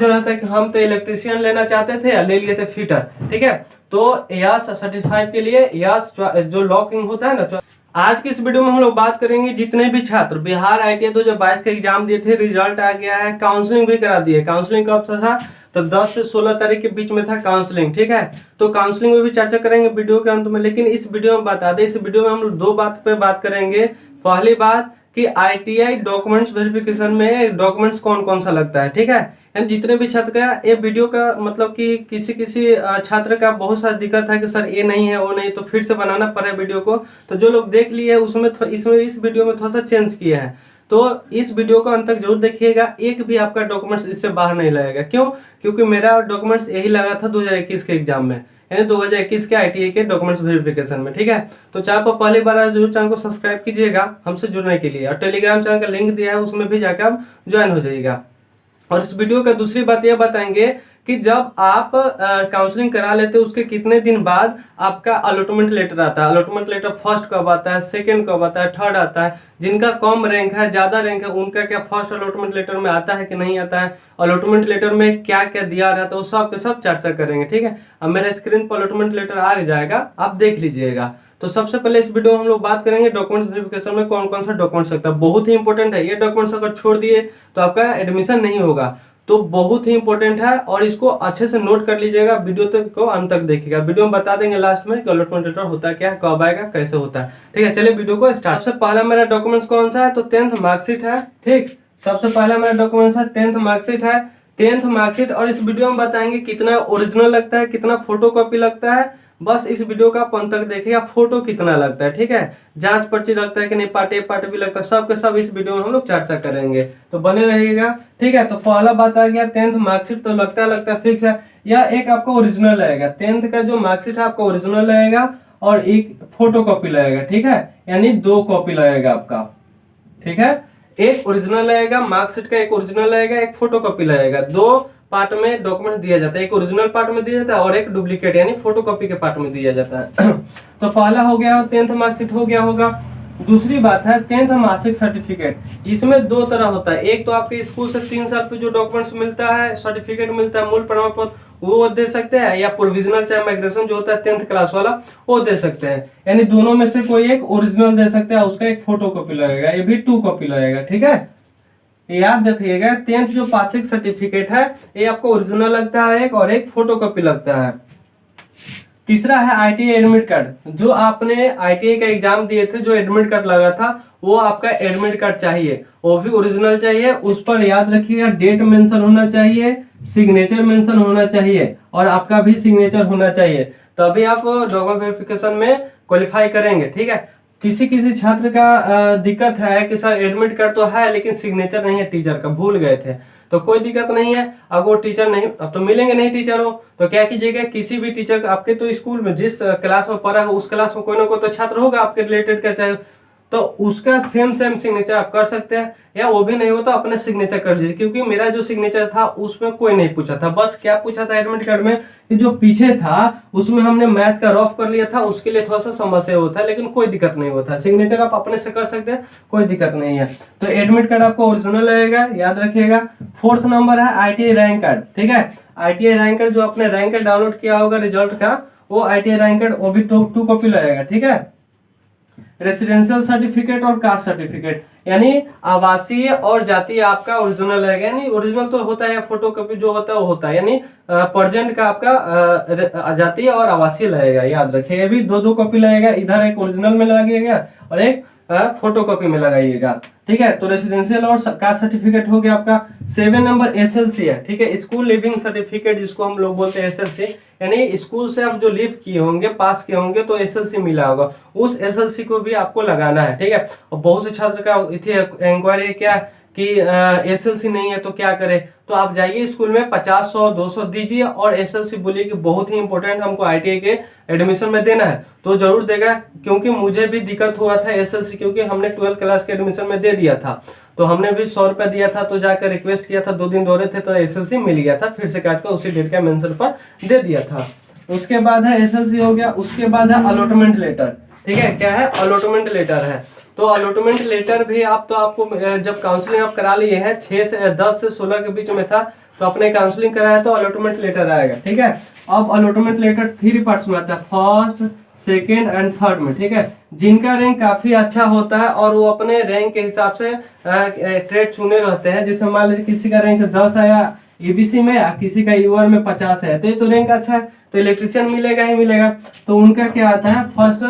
जो रहता है कि हम तो इलेक्ट्रीशियन लेना चाहते थे, ले लिए थे फिटर, ठीक है। तो यस सर्टिफाइड के लिए यस जो लॉकिंग होता है ना। आज की इस वीडियो में हम लोग बात करेंगे जितने भी छात्र बिहार ITI 2022 का एग्जाम दिए थे, रिजल्ट आ गया है, काउंसलिंग भी करा दिए। काउंसलिंग कब था? तो 10 से 16 तारीख के बीच में था काउंसलिंग, ठीक है। तो काउंसलिंग में भी चर्चा करेंगे वीडियो के अंत में, लेकिन इस वीडियो में बता दें, इस वीडियो में हम लोग दो बात पे बात करेंगे। पहली बात कि ITI डॉक्यूमेंट्स वेरिफिकेशन में डॉक्यूमेंट्स कौन कौन सा लगता है, ठीक है। यानी जितने भी छात्र का ये वीडियो का मतलब कि किसी छात्र का बहुत सारा दिक्कत है कि सर ये नहीं है वो नहीं, तो फिर से बनाना पड़े वीडियो को। तो जो लोग देख लिए उसमें इसमें इस वीडियो में थोड़ा सा चेंज किया है, तो इस वीडियो को अंत तक जरूर देखिएगा। एक भी आपका डॉक्यूमेंट्स इससे बाहर नहीं लगेगा। क्यों? क्योंकि मेरा डॉक्यूमेंट्स यही लगा था 2021 के एग्जाम में, यानी 2021 के ITI के डॉक्यूमेंट्स वेरिफिकेशन में, ठीक है। तो चैनल पर पहली बार आए जरूर चैनल को सब्सक्राइब कीजिएगा हमसे जुड़ने के लिए, और टेलीग्राम चैनल का लिंक दिया है उसमें भी जाकर आप ज्वाइन हो जाइएगा। और इस वीडियो का दूसरी बात यह बताएंगे कि जब आप काउंसलिंग करा लेते हैं उसके कितने दिन बाद आपका अलॉटमेंट लेटर आता है। अलॉटमेंट लेटर फर्स्ट कब आता है, सेकंड कब आता है, थर्ड आता है। जिनका कम रैंक है, ज्यादा रैंक है, उनका क्या फर्स्ट अलॉटमेंट लेटर में आता है कि नहीं आता है, अलॉटमेंट लेटर में क्या क्या दिया रहता है, वो सब के सब चर्चा करेंगे, ठीक है। अब मेरे स्क्रीन पर अलॉटमेंट लेटर आ जाएगा, आप देख लीजिएगा। तो सबसे पहले इस वीडियो में हम लोग बात करेंगे डॉक्यूमेंट्स वेरिफिकेशन में कौन कौन सा डॉक्यूमेंट्स लगता है। बहुत ही इंपॉर्टेंट है, ये डॉक्यूमेंट्स अगर छोड़ दिए तो आपका एडमिशन नहीं होगा, तो बहुत ही इंपॉर्टेंट है और इसको अच्छे से नोट कर लीजिएगा। वीडियो तक को अंत तक देखिएगा। वीडियो में बता देंगे लास्ट में कि अलॉटमेंट लेटर होता है क्या है, कब आएगा, कैसे होता है, ठीक है। चलिए वीडियो को स्टार्ट। सबसे पहला मेरा डॉक्यूमेंट्स कौन सा है? तो 10th मार्कशीट है, ठीक। सबसे पहला मेरा डॉक्यूमेंट्स है 10th मार्कशीट है, 10th मार्कशीट। और इस वीडियो में बताएंगे कितना ओरिजिनल लगता है, कितना फोटो कॉपी लगता है। बस इस वीडियो का अंत तक देखिएगा। फोटो कितना लगता है, ठीक है। जांच पर्ची लगता है कि नहीं, पार्ट भी लगता है, सब के सब इस वीडियो में हम लोग चर्चा करेंगे, तो बने रहिएगा, ठीक है। तो पहला बात आ गया 10th मार्कशीट, तो लगता है फिक्स है। या एक आपका ओरिजिनल लगेगा, 10th का जो मार्कशीट है आपका ओरिजिनल लगेगा और एक फोटो कॉपी लगेगा, ठीक है। यानी 2 कॉपी लगेगा आपका, ठीक है। एक ओरिजिनल लगेगा मार्कशीट का, एक ओरिजिनल लगेगा, एक फोटो कॉपी लगेगा। 2 पार्ट में डॉक्यूमेंट दिया जाता है, एक ओरिजिनल पार्ट में दिया जाता है और एक डुप्लीकेट यानी फोटोकॉपी के पार्ट में दिया जाता है। तो पहला हो गया 10th मार्कशीट हो गया होगा। दूसरी बात है 10th मार्कशीट सर्टिफिकेट। इसमें 2 तरह होता है, एक तो आपके स्कूल से 3 साल पे जो डॉक्यूमेंट्स मिलता है, सर्टिफिकेट मिलता है, मूल प्रमाण पत्र, वो दे सकते हैं, या प्रोविजनल चाहे माइग्रेशन जो होता है 10th क्लास वाला वो दे सकते हैं। यानी दोनों में से कोई एक ओरिजिनल दे सकते हैं, उसका एक फोटो कॉपी लगेगा, ये भी 2 कॉपी लगेगा, ठीक है। याद रखिएगा 10th जो पासिंग सर्टिफिकेट है ये आपको ओरिजिनल लगता है एक, और एक फोटोकॉपी लगता है। तीसरा है ITI एडमिट कार्ड। जो आपने ITI का एग्जाम दिए थे, जो एडमिट कार्ड लगा था, वो आपका एडमिट कार्ड चाहिए, वो भी ओरिजिनल चाहिए। उस पर याद रखिएगा डेट मेंशन होना चाहिए, सिग्नेचर मेंशन होना चाहिए और आपका भी सिग्नेचर होना चाहिए, तभी आप डॉक्यूमेंट वेरिफिकेशन में क्वालिफाई करेंगे, ठीक है। किसी छात्र का दिक्कत है कि सर एडमिट कार्ड तो है लेकिन सिग्नेचर नहीं है टीचर का, भूल गए थे, तो कोई दिक्कत नहीं है। अगर वो टीचर नहीं, अब तो मिलेंगे नहीं टीचर हो, तो क्या कीजिएगा, किसी भी टीचर का, आपके तो स्कूल में जिस क्लास में पढ़ा है उस क्लास में कोई ना कोई तो छात्र होगा आपके रिलेटेड का, चाहे तो उसका सेम सिग्नेचर आप कर सकते हैं, या वो भी नहीं हो तो अपने सिग्नेचर कर लीजिए। क्योंकि मेरा जो सिग्नेचर था उसमें कोई नहीं पूछा था, बस क्या पूछा था एडमिट कार्ड में कि जो पीछे था उसमें हमने मैथ का रफ कर लिया था, उसके लिए थोड़ा सा समस्या होता है, लेकिन कोई दिक्कत नहीं होता। सिग्नेचर आप अपने से कर सकते हैं, कोई दिक्कत नहीं है। तो एडमिट कार्ड आपको ओरिजिनल लगेगा, याद रखिएगा। 4th नंबर है ITI रैंक कार्ड, ठीक है। ITI रैंक कार्ड जो आपने रैंक कार्ड डाउनलोड किया होगा रिजल्ट का, वो ITI रैंक कार्ड वो भी 2 कॉपी लगेगा, ठीक है। रेसिडेंशियल सर्टिफिकेट और कास्ट सर्टिफिकेट, यानी आवासीय और जातीय आपका ओरिजिनल लगेगा। यानी ओरिजिनल तो होता है, फोटोकॉपी जो होता है वो होता है, यानी प्रेजेंट का आपका जातीय और आवासीय लगेगा, याद रखिए। ये भी 2 कॉपी लगेगा, इधर एक ओरिजिनल में लगाइएगा और एक फोटोकॉपी में लगाइएगा, ठीक है। तो रेसिडेंशियल और कास्ट सर्टिफिकेट हो गया आपका। 7 नंबर SLC है, ठीक है, स्कूल लिविंग सर्टिफिकेट जिसको हम लोग बोलते हैं SLC, यानी स्कूल से आप जो लिव किए होंगे, पास किए होंगे, तो SLC मिला होगा, उस SLC को भी आपको लगाना है, ठीक है। और बहुत से छात्र का इंक्वायरी है क्या कि SLC नहीं है तो क्या करें, तो आप जाइए स्कूल में 50, 100, 200 दीजिए और SLC बोलिए कि बहुत ही इंपॉर्टेंट हमको ITI के एडमिशन में देना है, तो जरूर देगा। क्योंकि मुझे भी दिक्कत हुआ था SLC, क्योंकि हमने 12th क्लास के एडमिशन में दे दिया था, तो हमने भी 100 रुपया दिया था, तो जाकर रिक्वेस्ट किया था, 2 दिन दौरे थे तो SLC मिल गया था, फिर से काट कर उसी डेट का मेंशन पर दे दिया था। उसके बाद है SLC हो गया। उसके बाद है अलॉटमेंट लेटर, ठीक है। क्या है? अलॉटमेंट लेटर है। तो अलॉटमेंट लेटर भी आपको जब काउंसलिंग आप करा लिए हैं 10 से 16 के बीच में था, तो तो अपने काउंसलिंग कराया तो अलॉटमेंट लेटर आएगा, ठीक है। अब अलॉटमेंट लेटर 3 पार्ट्स में आता है, फर्स्ट, सेकेंड एंड थर्ड में, ठीक है। जिनका रैंक काफी अच्छा होता है और वो अपने रैंक के हिसाब से ट्रेड चुने रहते हैं, जैसे मान लीजिए किसी का रैंक 10 आया ईबीसी में, किसी का यूआर में 50 है, तो ये तो रैंक अच्छा है, तो इलेक्ट्रिशियन मिलेगा ही मिलेगा। तो उनका क्या आता है, फर्स्ट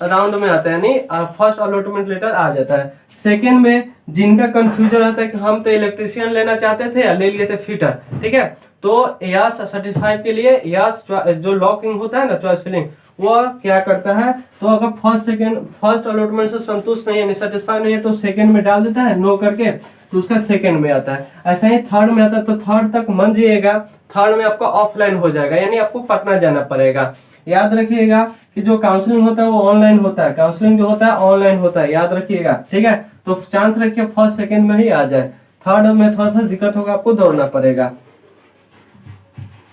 राउंड में आता है, यानी फर्स्ट अलॉटमेंट लेटर आ जाता है। सेकेंड में जिनका कंफ्यूजन रहता है कि हम तो इलेक्ट्रिशियन लेना चाहते थे, ले लिए थे फिटर, ठीक है, तो यास सर्टिफाइड के लिए यास जो लॉकिंग होता है ना, चॉइस फिलिंग, वो क्या करता है, तो अगर फर्स्ट अलॉटमेंट से संतुष्ट नहीं है, सेटिस्फाई नहीं है, तो सेकंड में डाल देता है नो करके, तो उसका सेकंड में आता है। ऐसा ही थर्ड में आता है, तो थर्ड तक मन जाइएगा, थर्ड में आपका ऑफलाइन हो जाएगा, यानी आपको पटना जाना पड़ेगा। याद रखिएगा कि जो काउंसलिंग होता है वो ऑनलाइन होता है, काउंसलिंग जो होता है ऑनलाइन होता है, याद रखिएगा, ठीक है। तो चांस रखिए फर्स्ट सेकंड में ही आ जाए, थर्ड में थोड़ा सा दिक्कत होगा, आपको दौड़ना पड़ेगा।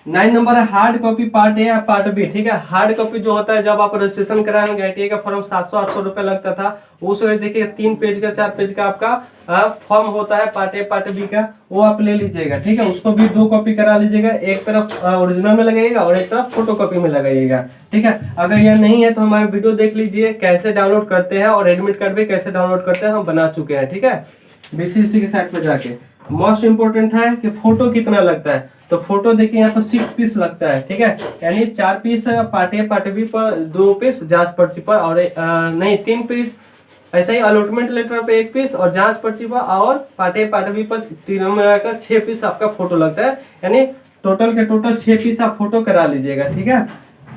9 नंबर है हार्ड कॉपी पार्ट ए या पार्ट बी, ठीक है। हार्ड कॉपी जो होता है जब आप रजिस्ट्रेशन कराए होंगे आईटीआई का फॉर्म 700-800 रुपए लगता था, उस वक्त देखिए 3 पेज का 4 पेज का आपका फॉर्म होता है पार्ट ए पार्ट बी का, वो आप ले लीजिएगा, ठीक है। उसको भी 2 कॉपी करा लीजिएगा, एक तरफ ओरिजिनल में लगाइएगा और एक तरफ फोटो कॉपी में लगाइएगा, ठीक है। अगर यह नहीं है तो हमारे वीडियो देख लीजिए कैसे डाउनलोड करते हैं, और एडमिट कार्ड भी कैसे डाउनलोड करते हैं हम बना चुके हैं, ठीक है, बीसीसी के साइट पर जाके। मोस्ट इंपोर्टेंट है कि फोटो कितना लगता है, तो फोटो देखिए यहाँ पर 6 पीस लगता है, ठीक है, यानी 4 piece part A part B पर, 2 पीस जांच पर्ची पर, और नहीं 3 पीस ऐसा ही अलॉटमेंट लेटर पे 1 पीस, और जांच पर्ची पर और पार्ट ए पार्ट बी पर तीनों मिलाकर 6 पीस आपका फोटो लगता है, यानी टोटल के टोटल 6 पीस आप फोटो करा लीजिएगा, ठीक है।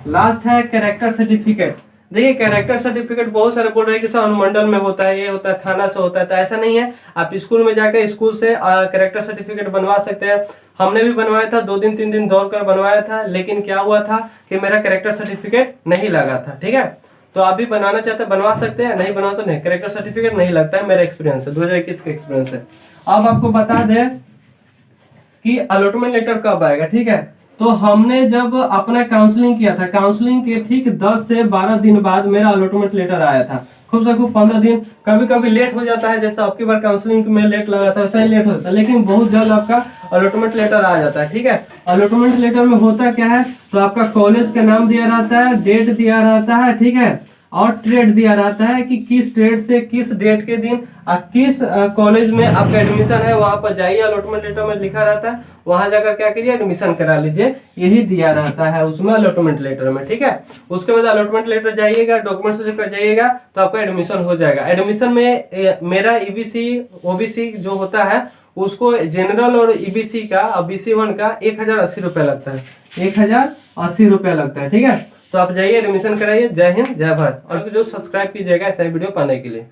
लास्ट है कैरेक्टर सर्टिफिकेट। देखिए कैरेक्टर सर्टिफिकेट बहुत सारे बोल रहे हैं कि सर अनुमंडल में होता है, ये होता है, थाना से होता है, तो ऐसा नहीं है। आप स्कूल में जाकर स्कूल से कैरेक्टर सर्टिफिकेट बनवा सकते हैं। हमने भी बनवाया था, 2 दिन 3 दिन दौड़ कर बनवाया था, लेकिन क्या हुआ था कि मेरा कैरेक्टर सर्टिफिकेट नहीं लगा था, ठीक है। तो आप भी बनाना चाहते हैं बनवा सकते हैं, नहीं बनवा तो नहीं, कैरेक्टर सर्टिफिकेट नहीं लगता है, मेरा एक्सपीरियंस है, 2021 का एक्सपीरियंस है। अब आपको बता दें कि अलॉटमेंट लेटर कब आएगा, ठीक है। तो हमने जब अपना काउंसलिंग किया था, काउंसलिंग के ठीक 10 से 12 दिन बाद मेरा अलॉटमेंट लेटर आया था। खूब से खूब 15 दिन, कभी कभी लेट हो जाता है, जैसे आपकी बार काउंसलिंग में लेट लगा था वैसा ही लेट होता है, लेकिन बहुत जल्द आपका अलॉटमेंट लेटर आ जाता है, ठीक है। अलॉटमेंट लेटर में होता क्या है, तो आपका कॉलेज का नाम दिया रहता है, डेट दिया रहता है, ठीक है, और ट्रेड दिया रहता है कि किस ट्रेड से किस डेट के दिन किस कॉलेज में आपका एडमिशन है, वहां पर जाइए, अलॉटमेंट लेटर में लिखा रहता है, वहां जाकर क्या करिए, एडमिशन करा लीजिए, यही दिया रहता है उसमें अलॉटमेंट लेटर में, ठीक है। उसके बाद अलॉटमेंट लेटर जाइएगा, डॉक्यूमेंट्स लेकर जाइएगा, तो आपका एडमिशन हो जाएगा। एडमिशन में मेरा ईबीसी ओबीसी जो होता है उसको जनरल और ईबीसी का और BC1 का 1080 रुपये लगता है, 1080 रुपये लगता है, ठीक है। तो आप जाइए एडमिशन कराइए। जय हिंद जय भारत, और जो सब्सक्राइब कीजिएगा ऐसा वीडियो पाने के लिए।